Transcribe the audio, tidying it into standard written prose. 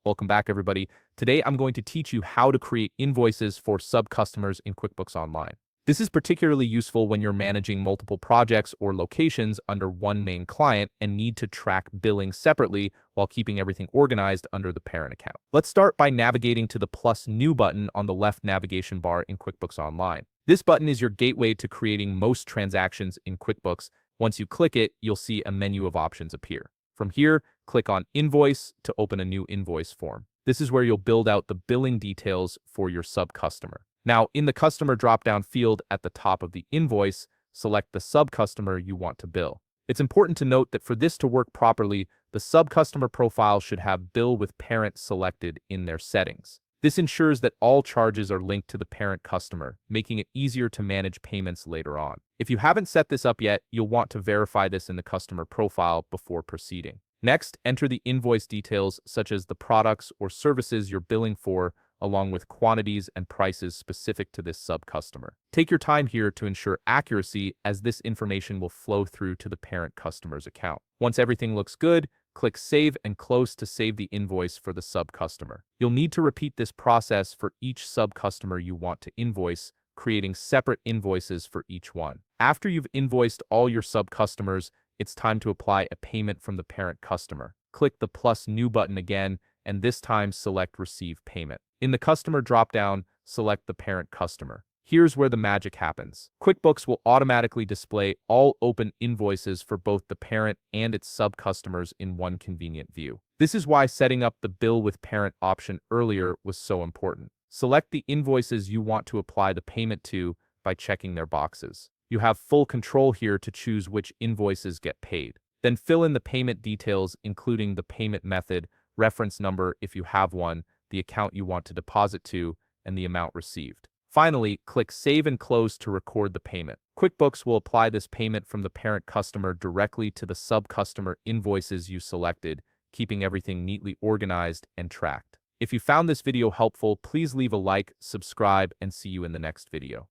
Welcome back, everybody. Today, I'm going to teach you how to create invoices for sub-customers in QuickBooks Online. This is particularly useful when you're managing multiple projects or locations under one main client and need to track billing separately while keeping everything organized under the parent account. Let's start by navigating to the plus new button on the left navigation bar in QuickBooks Online. This button is your gateway to creating most transactions in QuickBooks. Once you click it, you'll see a menu of options appear. From here, click on Invoice to open a new invoice form. This is where you'll build out the billing details for your sub-customer. Now, in the Customer drop-down field at the top of the invoice, select the sub-customer you want to bill. It's important to note that for this to work properly, the sub-customer profile should have Bill with Parent selected in their settings. This ensures that all charges are linked to the parent customer, making it easier to manage payments later on. If you haven't set this up yet, you'll want to verify this in the customer profile before proceeding. Next, enter the invoice details such as the products or services you're billing for, along with quantities and prices specific to this sub-customer. Take your time here to ensure accuracy, as this information will flow through to the parent customer's account. Once everything looks good, click Save and Close to save the invoice for the sub-customer. You'll need to repeat this process for each sub-customer you want to invoice, creating separate invoices for each one. After you've invoiced all your sub-customers, it's time to apply a payment from the parent customer. Click the plus new button again, and this time select Receive Payment. In the Customer dropdown, select the parent customer. Here's where the magic happens. QuickBooks will automatically display all open invoices for both the parent and its sub-customers in one convenient view. This is why setting up the Bill with Parent option earlier was so important. Select the invoices you want to apply the payment to by checking their boxes. You have full control here to choose which invoices get paid. Then fill in the payment details, including the payment method, reference number if you have one, the account you want to deposit to, and the amount received. Finally, click Save and Close to record the payment. QuickBooks will apply this payment from the parent customer directly to the sub-customer invoices you selected, keeping everything neatly organized and tracked. If you found this video helpful, please leave a like, subscribe, and see you in the next video.